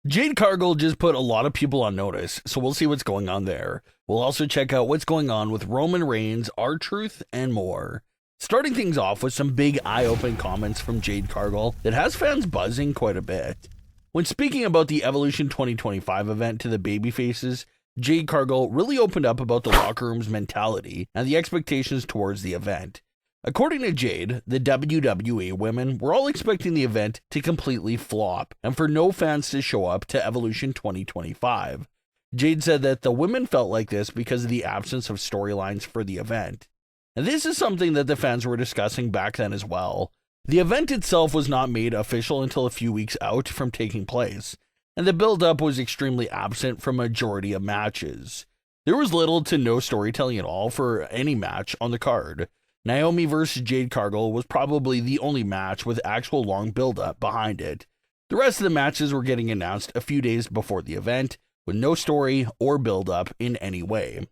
Jade Cargill just put a lot of people on notice, so we'll see what's going on there. We'll also check out what's going on with Roman Reigns, R-Truth, and more. Starting things off with some big eye-opening comments from Jade Cargill that has fans buzzing quite a bit. When speaking about the Evolution 2025 event to the babyfaces, Jade Cargill really opened up about the locker room's mentality and the expectations towards the event. According to Jade, the WWE women were all expecting the event to completely flop and for no fans to show up to Evolution 2025. Jade said that the women felt like this because of the absence of storylines for the event. And this is something that the fans were discussing back then as well. The event itself was not made official until a few weeks out from taking place, and the build-up was extremely absent from a majority of matches. There was little to no storytelling at all for any match on the card. Naomi vs. Jade Cargill was probably the only match with actual long build-up behind it. The rest of the matches were getting announced a few days before the event, with no story or build-up in any way.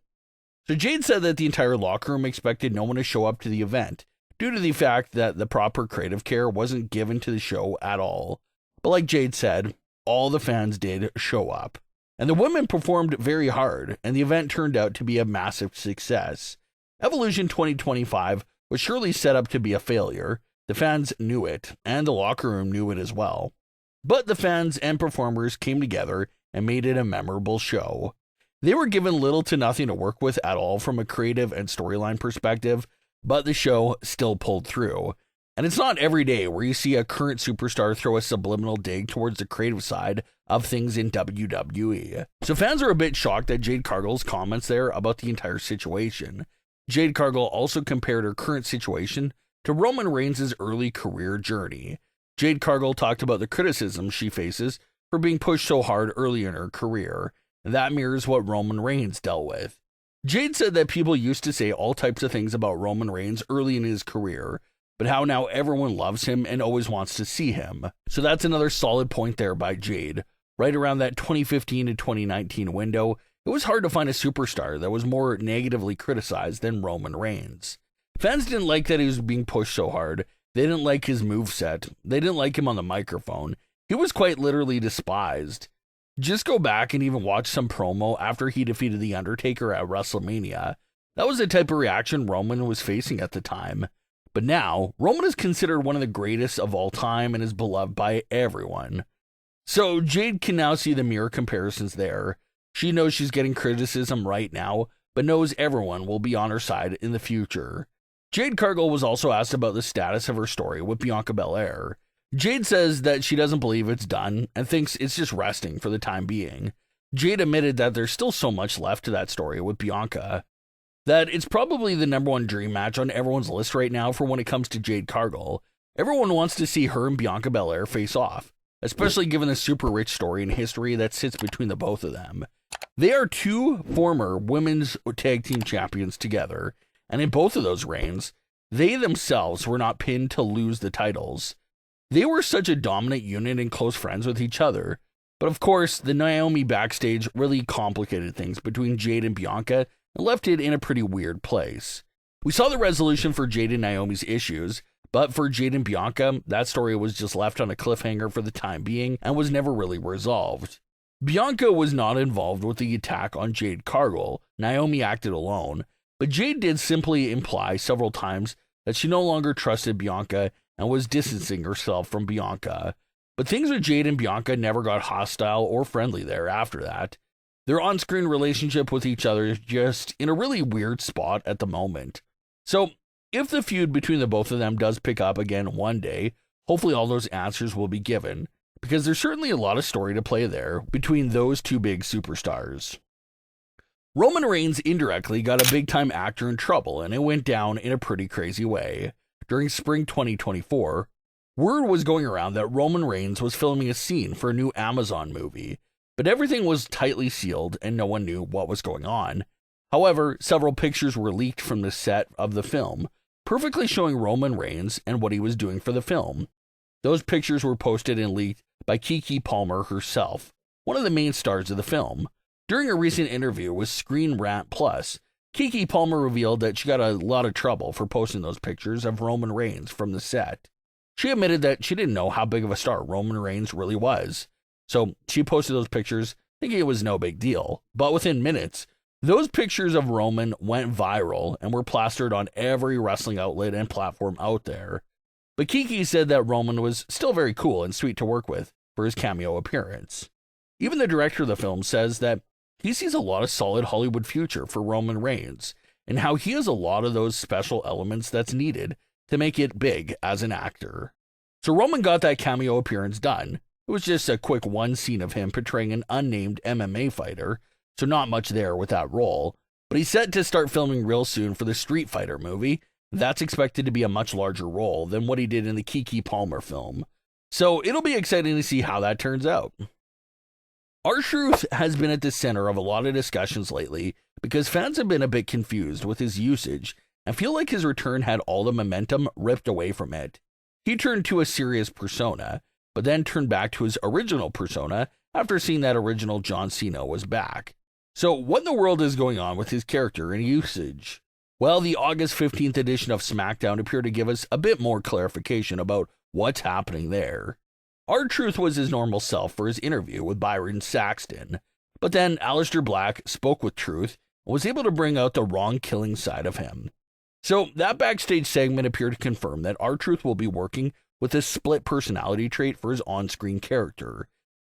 So Jade said that the entire locker room expected no one to show up to the event, due to the fact that the proper creative care wasn't given to the show at all. But like Jade said, all the fans did show up. And the women performed very hard, and the event turned out to be a massive success. Evolution 2025 was surely set up to be a failure. The fans knew it, and the locker room knew it as well. But the fans and performers came together and made it a memorable show. They were given little to nothing to work with at all from a creative and storyline perspective, but the show still pulled through. And it's not every day where you see a current superstar throw a subliminal dig towards the creative side of things in WWE. So fans are a bit shocked at Jade Cargill's comments there about the entire situation. Jade Cargill also compared her current situation to Roman Reigns' early career journey. Jade Cargill talked about the criticism she faces for being pushed so hard early in her career, and that mirrors what Roman Reigns dealt with. Jade said that people used to say all types of things about Roman Reigns early in his career, but how now everyone loves him and always wants to see him. So that's another solid point there by Jade. Right around that 2015 to 2019 window, it was hard to find a superstar that was more negatively criticized than Roman Reigns. Fans didn't like that he was being pushed so hard. They didn't like his moveset. They didn't like him on the microphone. He was quite literally despised. Just go back and even watch some promo after he defeated The Undertaker at WrestleMania. That was the type of reaction Roman was facing at the time. But now, Roman is considered one of the greatest of all time and is beloved by everyone. So Jade can now see the mirror comparisons there. She knows she's getting criticism right now, but knows everyone will be on her side in the future. Jade Cargill was also asked about the status of her story with Bianca Belair. Jade says that she doesn't believe it's done and thinks it's just resting for the time being. Jade admitted that there's still so much left to that story with Bianca, that it's probably the #1 dream match on everyone's list right now for when it comes to Jade Cargill. Everyone wants to see her and Bianca Belair face off, especially given the super rich story and history that sits between the both of them. They are two former women's tag team champions together, and in both of those reigns, they themselves were not pinned to lose the titles. They were such a dominant unit and close friends with each other. But of course, the Naomi backstage really complicated things between Jade and Bianca and left it in a pretty weird place. We saw the resolution for Jade and Naomi's issues, but for Jade and Bianca, that story was just left on a cliffhanger for the time being and was never really resolved. Bianca was not involved with the attack on Jade Cargill. Naomi acted alone, but Jade did simply imply several times that she no longer trusted Bianca and was distancing herself from Bianca. But things with Jade and Bianca never got hostile or friendly there after that. Their on-screen relationship with each other is just in a really weird spot at the moment. So, if the feud between the both of them does pick up again one day, hopefully all those answers will be given, because there's certainly a lot of story to play there between those two big superstars. Roman Reigns indirectly got a big-time actor in trouble, and it went down in a pretty crazy way. During spring 2024, word was going around that Roman Reigns was filming a scene for a new Amazon movie, but everything was tightly sealed and no one knew what was going on. However, several pictures were leaked from the set of the film, perfectly showing Roman Reigns and what he was doing for the film. Those pictures were posted and leaked by Keke Palmer herself, one of the main stars of the film. During a recent interview with Screen Rant Plus, Keke Palmer revealed that she got a lot of trouble for posting those pictures of Roman Reigns from the set. She admitted that she didn't know how big of a star Roman Reigns really was. So she posted those pictures thinking it was no big deal. But within minutes, those pictures of Roman went viral and were plastered on every wrestling outlet and platform out there. But Kiki said that Roman was still very cool and sweet to work with for his cameo appearance. Even the director of the film says that he sees a lot of solid Hollywood future for Roman Reigns and how he has a lot of those special elements that's needed to make it big as an actor. So Roman got that cameo appearance done. It was just a quick one scene of him portraying an unnamed MMA fighter, so not much there with that role. But he's set to start filming real soon for the Street Fighter movie. That's expected to be a much larger role than what he did in the Keke Palmer film. So it'll be exciting to see how that turns out. R-Truth has been at the center of a lot of discussions lately because fans have been a bit confused with his usage and feel like his return had all the momentum ripped away from it. He turned to a serious persona, but then turned back to his original persona after seeing that original John Cena was back. So what in the world is going on with his character and usage? Well, the August 15th edition of SmackDown appeared to give us a bit more clarification about what's happening there. R-Truth was his normal self for his interview with Byron Saxton, but then Aleister Black spoke with Truth and was able to bring out the wrong killing side of him. So that backstage segment appeared to confirm that R-Truth will be working with a split personality trait for his on-screen character.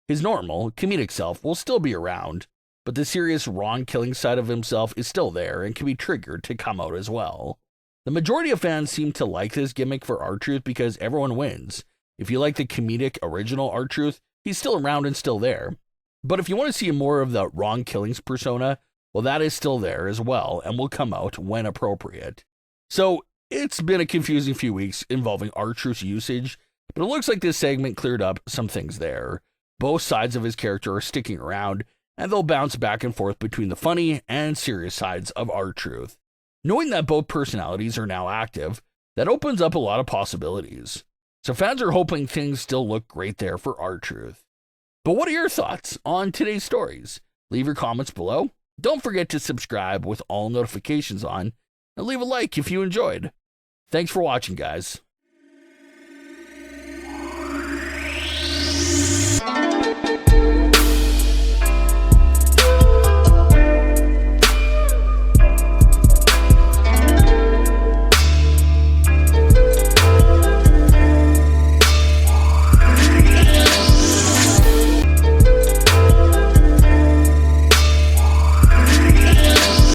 His normal, comedic self will still be around, but the serious wrong killing side of himself is still there and can be triggered to come out as well. The majority of fans seem to like this gimmick for R-Truth because everyone wins. If you like the comedic original R-Truth, he's still around and still there. But if you want to see more of the wrong killings persona, well, that is still there as well and will come out when appropriate. So it's been a confusing few weeks involving R-Truth's usage, but it looks like this segment cleared up some things there. Both sides of his character are sticking around, and they'll bounce back and forth between the funny and serious sides of R-Truth. Knowing that both personalities are now active, that opens up a lot of possibilities. So fans are hoping things still look great there for R-Truth. But what are your thoughts on today's stories? Leave your comments below. Don't forget to subscribe with all notifications on, and leave a like if you enjoyed. Thanks for watching, guys.